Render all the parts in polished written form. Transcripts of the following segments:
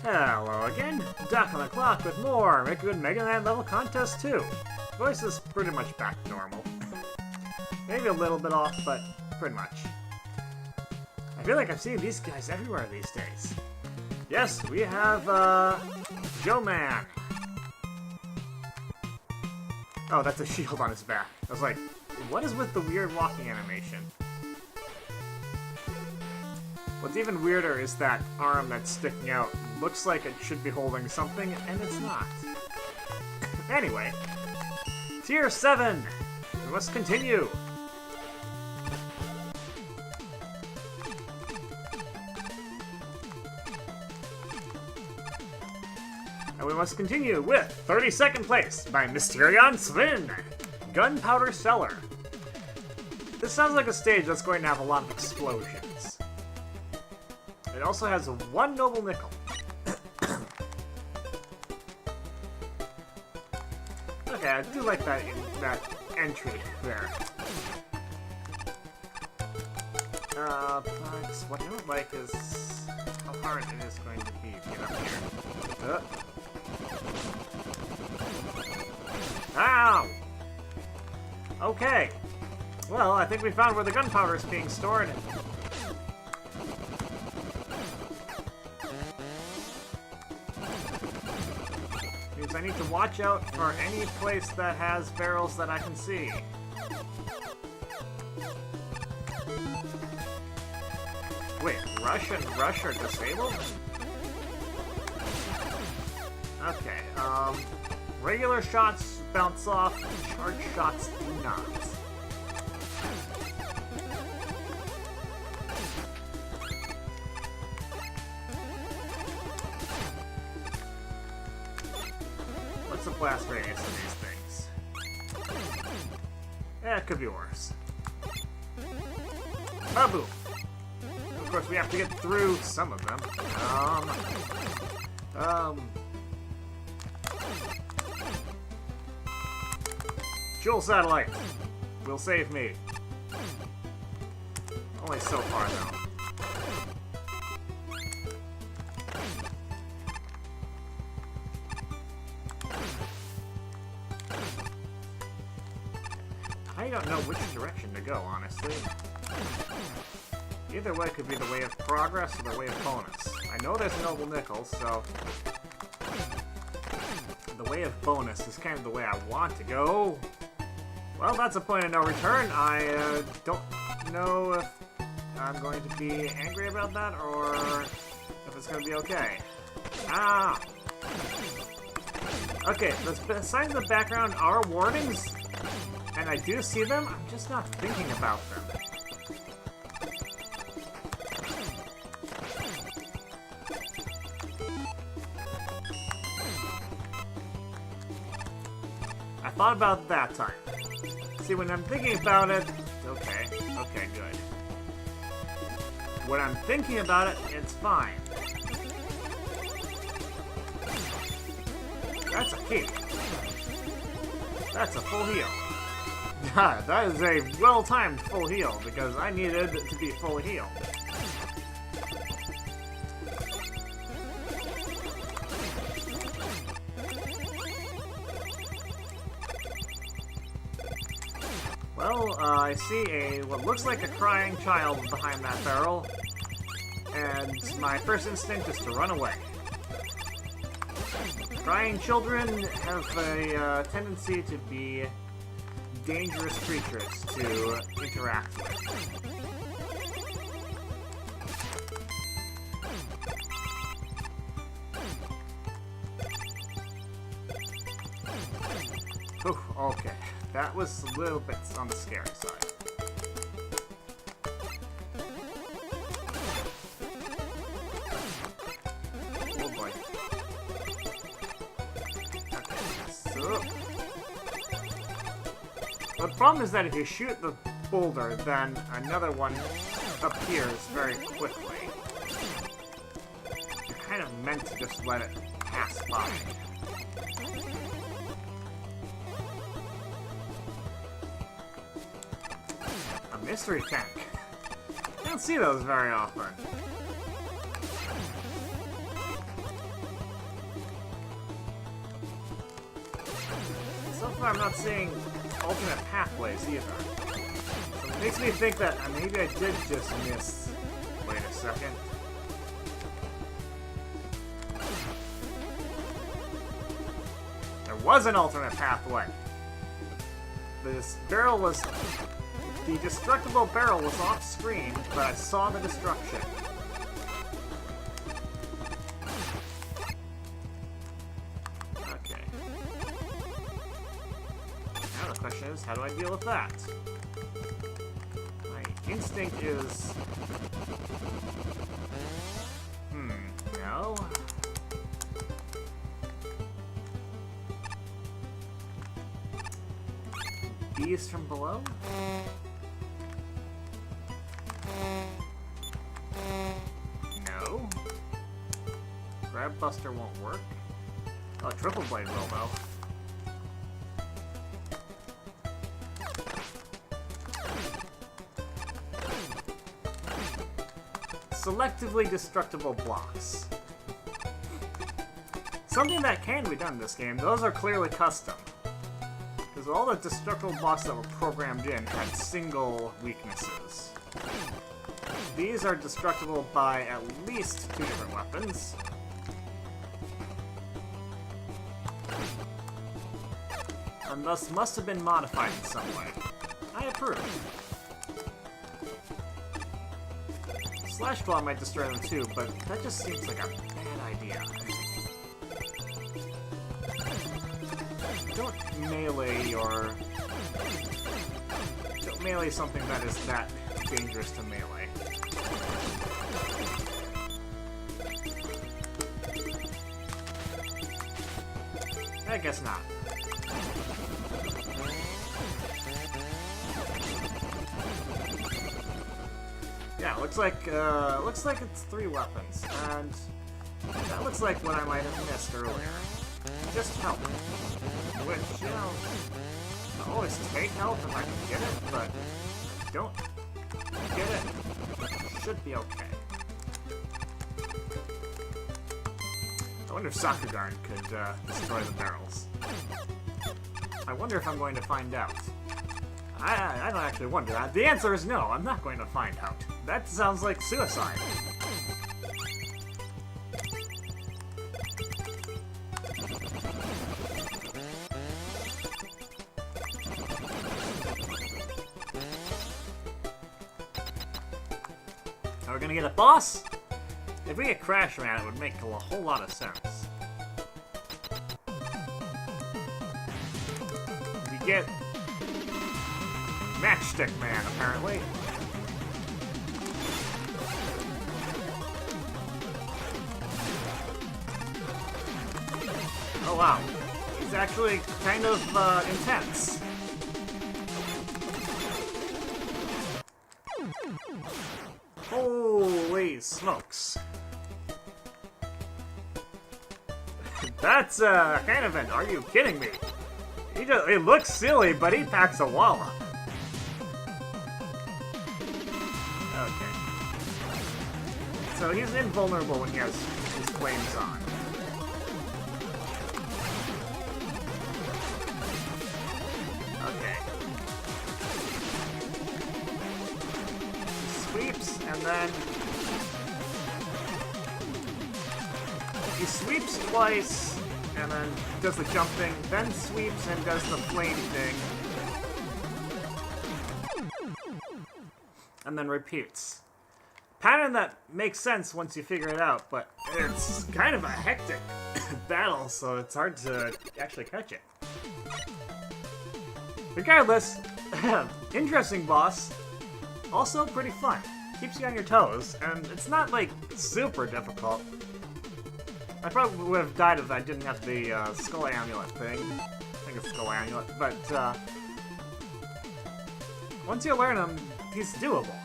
Hello again, Doc on the clock with more Make a Good Mega Man level contest 2. Voice is pretty much back to normal. Maybe a little bit off, but pretty much. I feel like I've seen these guys everywhere these days. Yes, we have, Joe Man. Oh, that's a shield on his back. I was like, what is with the weird walking animation? What's even weirder is that arm that's sticking out. Looks like it should be holding something, and it's not. Anyway, Tier 7! We must continue! And we must continue with 32nd place by Mysterion Svin, Gunpowder Cellar. This sounds like a stage that's going to have a lot of explosions. It also has one noble nickel. Okay, I do like that entry there. But what I don't like is how hard it is going to be to get up here. Ow! Okay. Well, I think we found where the gunpowder is being stored. Means I need to watch out for any place that has barrels that I can see. Wait, rush and rush are disabled? Okay, regular shots bounce off, charge shots do not. What's the blast radius of these things? Yeah, it could be worse. Baboom! Of course, we have to get through some of them. Jewel Satellite will save me. Only so far, though. I don't know which direction to go, honestly. Either way could be the way of progress or the way of bonus. I know there's a noble nickel, so the way of bonus is kind of the way I want to go. Well, that's a point of no return. I don't know if I'm going to be angry about that or if it's going to be okay. Ah! Okay, the signs in the background are warnings, and I do see them. I'm just not thinking about them. I thought about that time. See, when I'm thinking about it, okay, good. When I'm thinking about it, it's fine. That's a key. That's a full heal. That is a well-timed full heal, because I needed to be full healed. Well, I see what looks like a crying child behind that barrel, and my first instinct is to run away. Crying children have a tendency to be dangerous creatures to interact with. Oof, okay. That was a little bit on the scary side. Oh boy. Okay, so... The problem is that if you shoot the boulder, then another one appears very quickly. You're kind of meant to just let it pass by. Mystery tank. I don't see those very often. far I'm not seeing alternate pathways either. So it makes me think that maybe I did just miss... Wait a second. There was an alternate pathway. This barrel was... The destructible barrel was off screen, but I saw the destruction. Okay. Now the question is, how do I deal with that? My instinct is... no. Beast from below? No. Grab Buster won't work. Oh, Triple Blade will, though. Selectively destructible blocks. Something that can be done in this game, those are clearly custom. Because all the destructible blocks that were programmed in had single weaknesses. These are destructible by at least 2 different weapons. And thus must have been modified in some way. I approve. Slash Claw might destroy them too, but that just seems like a bad idea. Don't melee or... Don't melee something that is that dangerous to melee. I guess not. Yeah, looks like it's 3 weapons, and that looks like what I might have missed earlier. Just help. Which, you know, I always take help if I can get it, but if I don't get it, it should be okay. I wonder if Sakugarn could destroy the barrels. I wonder if I'm going to find out. I don't actually wonder that. The answer is no, I'm not going to find out. That sounds like suicide. Are we gonna get a boss? If we get Crash Man, it would make a whole lot of sense. We get Matchstick Man, apparently. Oh wow, he's actually kind of intense. Holy smokes. That's kind of an are you kidding me? He looks silly, but he packs a wallop. Okay. So he's invulnerable when he has his flames on. Okay. Sweeps, and then... He sweeps twice, and then does the jump thing, then sweeps and does the flame thing. And then repeats. Pattern that makes sense once you figure it out, but it's kind of a hectic battle, so it's hard to actually catch it. Regardless, interesting boss. Also pretty fun. Keeps you on your toes, and it's not, like, super difficult. I probably would have died if I didn't have the Skull Amulet thing. I think it's Skull Amulet, but once you learn him, he's doable.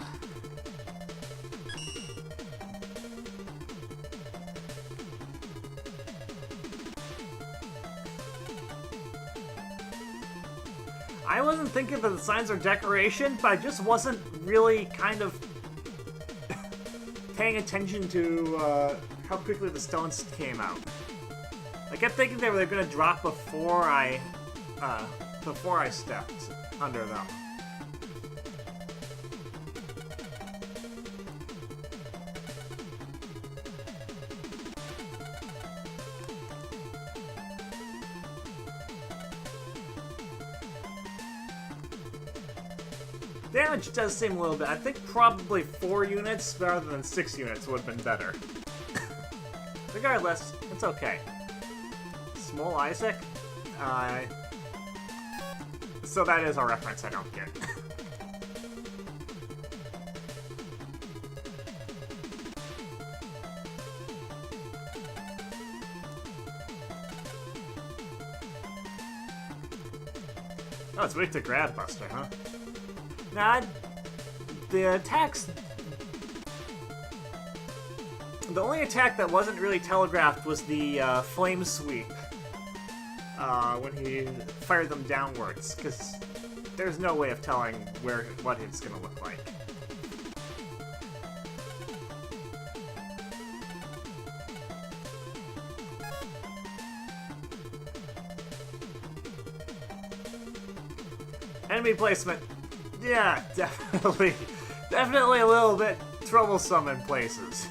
I wasn't thinking that the signs are decoration, but I just wasn't really kind of paying attention to how quickly the stones came out. I kept thinking they were going to drop before I before I stepped under them. Damage does seem a little bit. I think probably 4 units rather than 6 units would have been better. Regardless, it's okay. Small Isaac? So that is a reference I don't get. Oh, it's weak to Grab Buster, huh? Nah, the attacks... The only attack that wasn't really telegraphed was the Flame Sweep. When he fired them downwards, because there's no way of telling what it's gonna look like. Enemy placement. Yeah, definitely a little bit troublesome in places.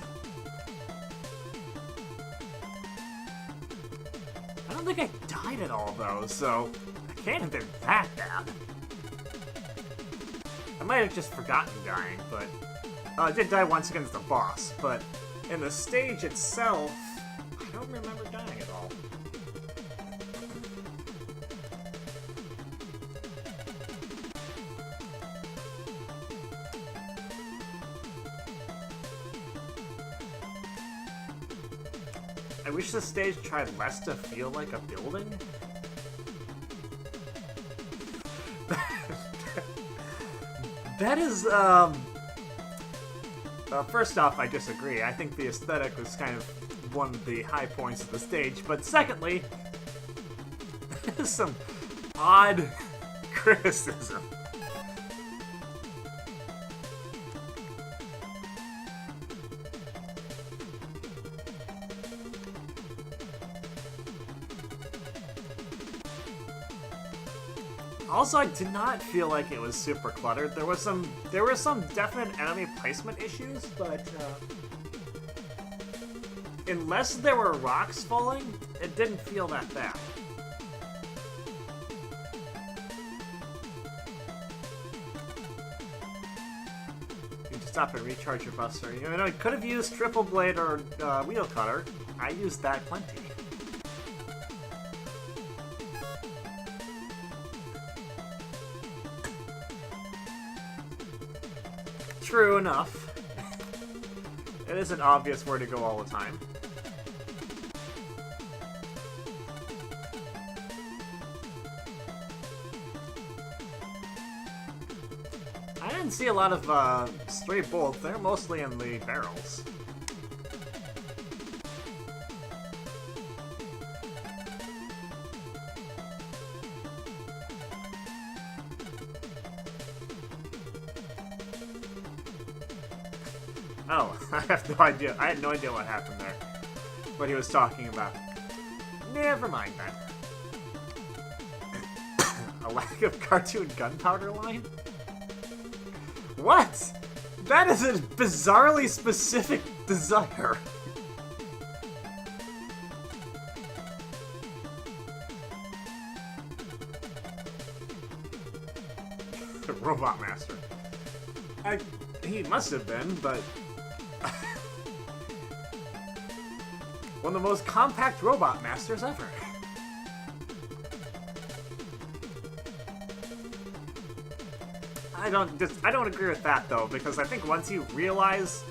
I don't think I died at all, though, so it can't have been that bad. I might have just forgotten dying, but... I did die once against the boss, but in the stage itself, I don't remember dying at all. I wish the stage tried less to feel like a building. That is, first off, I disagree. I think the aesthetic was kind of one of the high points of the stage, but secondly, some odd criticism. Also, I did not feel like it was super cluttered. There were some definite enemy placement issues, but unless there were rocks falling, it didn't feel that bad. You can stop and recharge your buster. You know, I could have used Triple Blade or Wheel Cutter. I used that plenty. True enough. It isn't obvious where to go all the time. I didn't see a lot of stray bullets. They're mostly in the barrels. Oh, I have no idea. I had no idea what happened there. What he was talking about. Never mind then. A lack of cartoon gunpowder line? What? That is a bizarrely specific desire. Robot Master. He must have been, but... one of the most compact Robot Masters ever. I don't agree with that though, because I think once you realize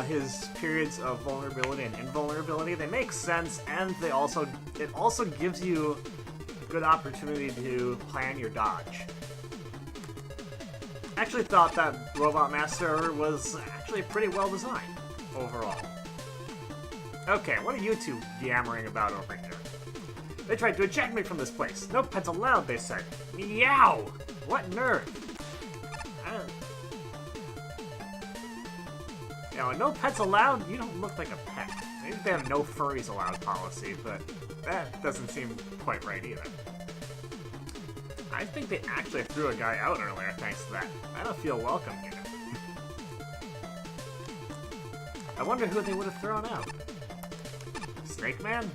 his periods of vulnerability and invulnerability, they make sense, and it also gives you a good opportunity to plan your dodge. I actually thought that Robot Master was actually pretty well designed overall. Okay, what are you two yammering about over here? They tried to eject me from this place. No pets allowed, they said. Meow! What nerve? You know, no pets allowed? You don't look like a pet. Maybe they have no furries allowed policy, but that doesn't seem quite right either. I think they actually threw a guy out earlier thanks to that. I don't feel welcome here. I wonder who they would have thrown out. Snake Man?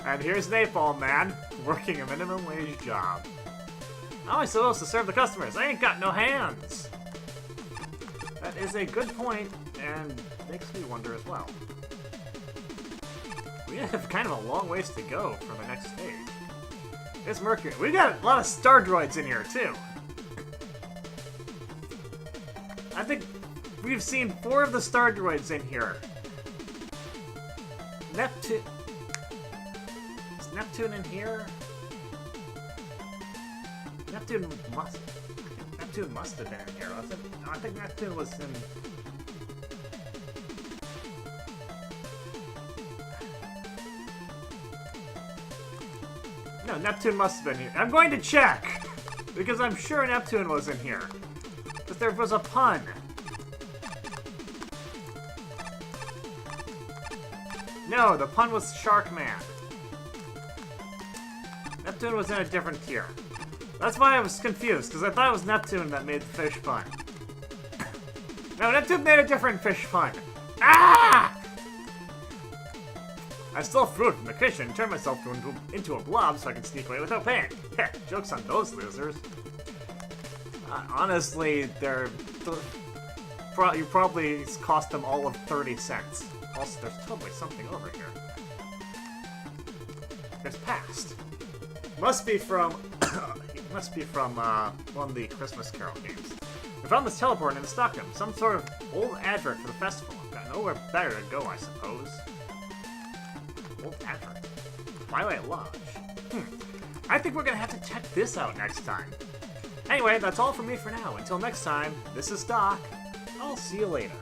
And here's Napalm Man, working a minimum wage job. How am I supposed to serve the customers? I ain't got no hands! That is a good point, and makes me wonder as well. We have kind of a long ways to go for the next stage. It's Mercury. We got a lot of star droids in here, too. I think we've seen 4 of the star droids in here. Neptune... Is Neptune in here? Neptune must have been in here, wasn't it? No, I think Neptune was in... No, Neptune must have been here. I'm going to check! Because I'm sure Neptune was in here. Because there was a pun. No, the pun was Shark Man. Neptune was in a different tier. That's why I was confused, because I thought it was Neptune that made the fish pun. No, Neptune made a different fish pun. Ah! I stole fruit from the kitchen and turned myself into a blob so I could sneak away without paying. Heh, joke's on those losers. Honestly, you probably cost them all of 30 cents. Also, there's totally something over here. There's past. Must be from one of the Christmas Carol games. We found this teleport in Stockholm, some sort of old advert for the festival. Got nowhere better to go, I suppose. Old advert. Twilight Lodge. I think we're gonna have to check this out next time. Anyway, that's all from me for now. Until next time, this is Doc. I'll see you later.